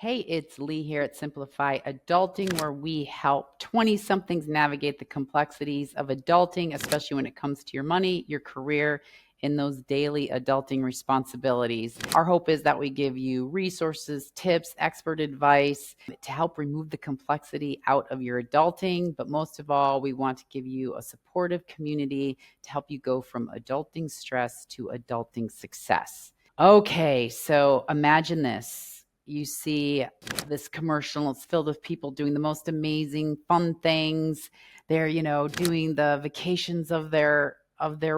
Hey, it's Lee here at Simplify Adulting, where we help 20-somethings navigate the complexities of adulting, especially when it comes to your money, your career, and those daily adulting responsibilities. Our hope is that we give you resources, tips, expert advice to help remove the complexity out of your adulting. But most of all, we want to give you a supportive community to help you go from adulting stress to adulting success. Okay, so imagine this. You see this commercial, it's filled with people doing the most amazing fun things. They're, doing the vacations of their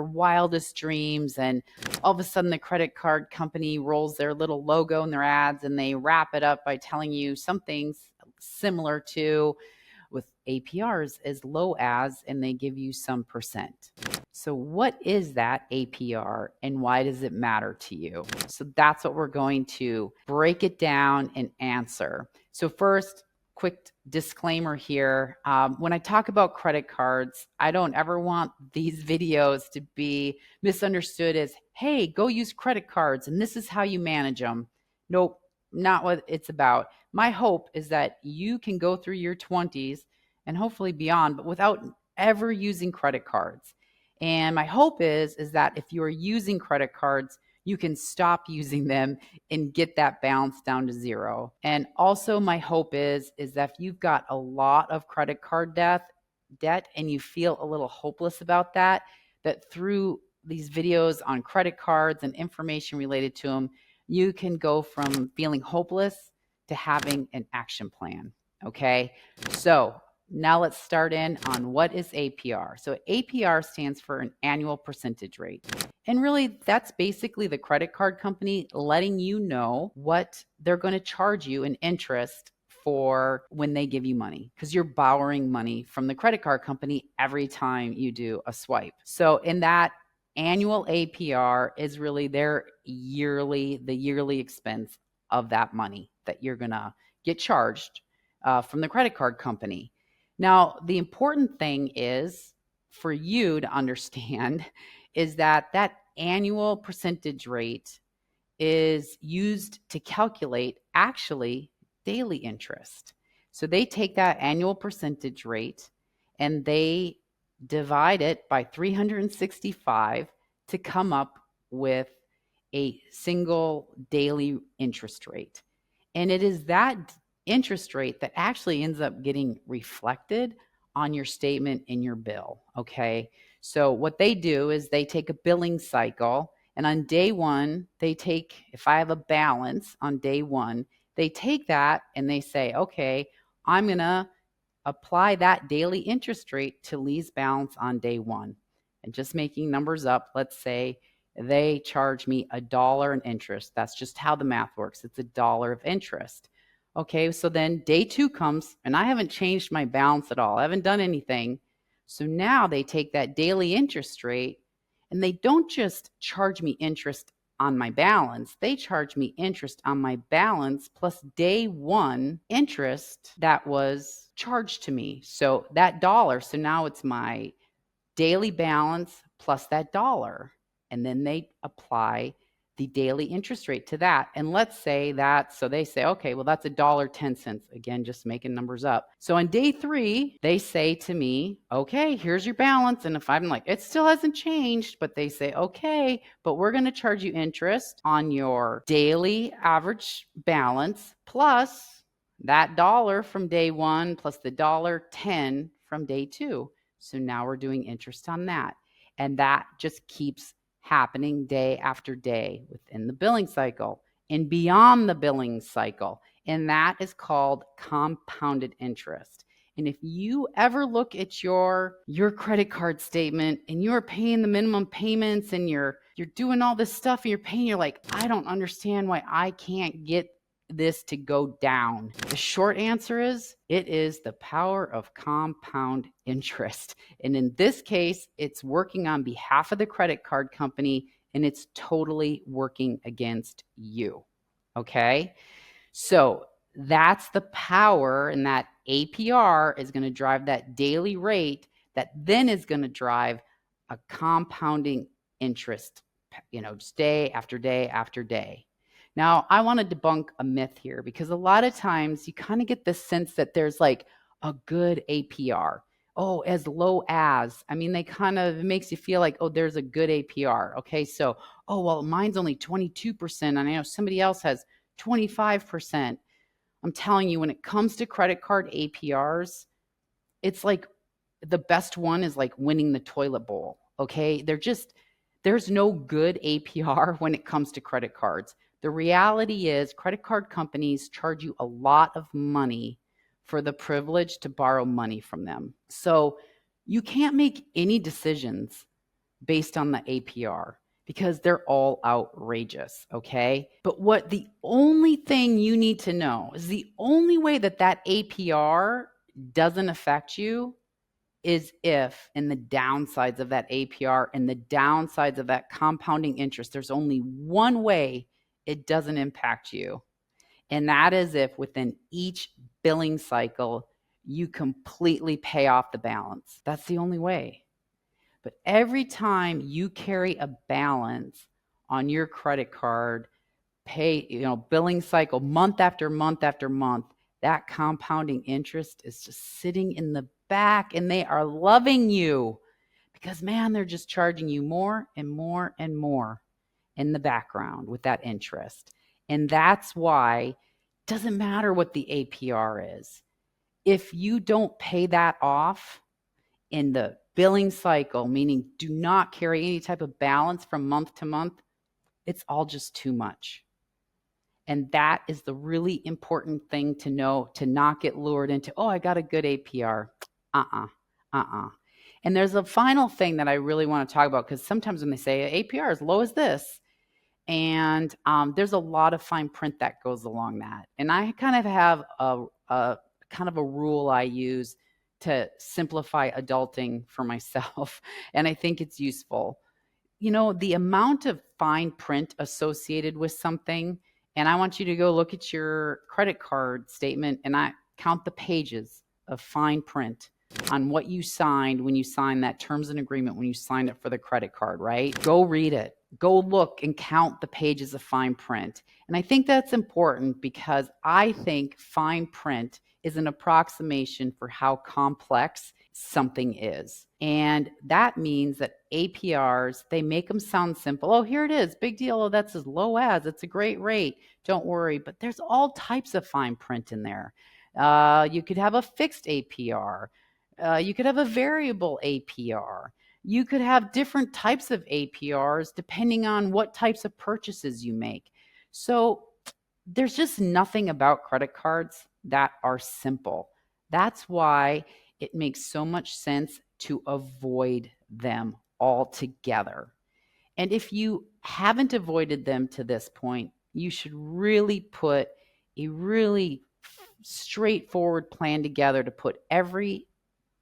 wildest dreams, and all of a sudden the credit card company rolls their little logo in their ads and they wrap it up by telling you something similar to with APRs as low as, and they give you some percent. So what is that APR and why does it matter to you? So that's what we're going to break it down and answer. So first, quick disclaimer here. When I talk about credit cards, I don't ever want these videos to be misunderstood as, hey, go use credit cards and this is how you manage them. Nope, not what it's about. My hope is that you can go through your 20s and hopefully beyond, but without ever using credit cards. And my hope is that if you are using credit cards, you can stop using them and get that balance down to zero. And also my hope is that if you've got a lot of credit card debt and you feel a little hopeless about that through these videos on credit cards and information related to them, you can go from feeling hopeless to having an action plan. Okay, so now let's start in on what is APR. So APR stands for an annual percentage rate. And really, that's basically the credit card company letting you know what they're going to charge you in interest for when they give you money, because you're borrowing money from the credit card company every time you do a swipe. So in that annual APR is really the yearly expense of that money that you're going to get charged from the credit card company. Now, the important thing is for you to understand is that annual percentage rate is used to calculate actually daily interest. So they take that annual percentage rate and they divide it by 365 to come up with a single daily interest rate. And it is that interest rate that actually ends up getting reflected on your statement in your bill. Okay. So what they do is they take a billing cycle, and on day one, if I have a balance on day one, they take that and they say, okay, I'm going to apply that daily interest rate to Lee's balance on day one. And just making numbers up, let's say they charge me $1 in interest. That's just how the math works. It's $1 of interest. Okay, so then day two comes and I haven't changed my balance at all. I haven't done anything. So now they take that daily interest rate and they don't just charge me interest on my balance. They charge me interest on my balance plus day one interest that was charged to me. So that $1, so now it's my daily balance plus that $1. And then they apply the daily interest rate to that. And let's say so they say, okay, well, that's $1.10. Again, just making numbers up. So on day three, they say to me, okay, here's your balance. And if I'm like, it still hasn't changed, but they say, okay, but we're going to charge you interest on your daily average balance plus that $1 from day one plus the $1.10 from day two. So now we're doing interest on that. And that just keeps happening day after day within the billing cycle and beyond the billing cycle. And that is called compounded interest. And if you ever look at your credit card statement and you're paying the minimum payments and you're doing all this stuff and you're like, I don't understand why I can't get this to go down. The short answer is it is the power of compound interest. And in this case, it's working on behalf of the credit card company and it's totally working against you. Okay. So that's the power, and that APR is going to drive that daily rate that then is going to drive a compounding interest, just day after day after day. Now, I want to debunk a myth here because a lot of times you kind of get this sense that there's like a good APR. Oh, as low as, I mean, they kind of, it makes you feel like, oh, there's a good APR. Okay. So, oh, well, mine's only 22%. And I know somebody else has 25%. I'm telling you, when it comes to credit card APRs, it's like the best one is like winning the toilet bowl. Okay. There's no good APR when it comes to credit cards. The reality is, credit card companies charge you a lot of money for the privilege to borrow money from them. So you can't make any decisions based on the APR because they're all outrageous, okay? But what the only thing you need to know is the only way that APR doesn't affect you is if, in the downsides of that APR and the downsides of that compounding interest, there's only one way it doesn't impact you. And that is if within each billing cycle, you completely pay off the balance. That's the only way. But every time you carry a balance on your credit card, billing cycle, month after month after month, that compounding interest is just sitting in the back, and they are loving you because, man, they're just charging you more and more and more in the background with that interest. And that's why it doesn't matter what the APR is. If you don't pay that off in the billing cycle, meaning do not carry any type of balance from month to month, it's all just too much. And that is the really important thing to know, to not get lured into, oh, I got a good APR. And there's a final thing that I really want to talk about, because sometimes when they say APR as low as this, and there's a lot of fine print that goes along that. And I kind of have a kind of a rule I use to simplify adulting for myself. And I think it's useful. The amount of fine print associated with something, and I want you to go look at your credit card statement and I count the pages of fine print on what you signed when you signed that terms and agreement, when you signed up for the credit card, right? Go read it. Go look and count the pages of fine print. And I think that's important because I think fine print is an approximation for how complex something is. And that means that APRs, they make them sound simple. Oh, here it is. Big deal. Oh, that's as low as. It's a great rate. Don't worry. But there's all types of fine print in there. You could have a fixed APR. You could have a variable APR. You could have different types of APRs depending on what types of purchases you make. So there's just nothing about credit cards that are simple. That's why it makes so much sense to avoid them altogether. And if you haven't avoided them to this point, you should really put a really straightforward plan together to put every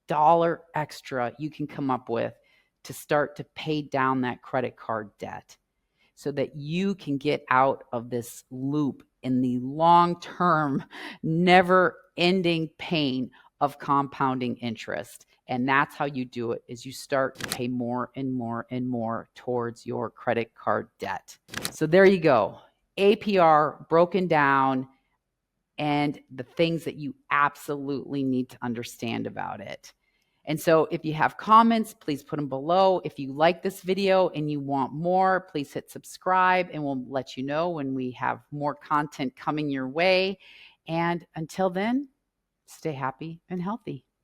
dollar extra you can come up with to start to pay down that credit card debt so that you can get out of this loop in the long-term, never-ending pain of compounding interest. And that's how you do it, is you start to pay more and more and more towards your credit card debt. So there you go. APR broken down and the things that you absolutely need to understand about it. And so if you have comments, please put them below. If you like this video and you want more, please hit subscribe and we'll let you know when we have more content coming your way. And until then, stay happy and healthy.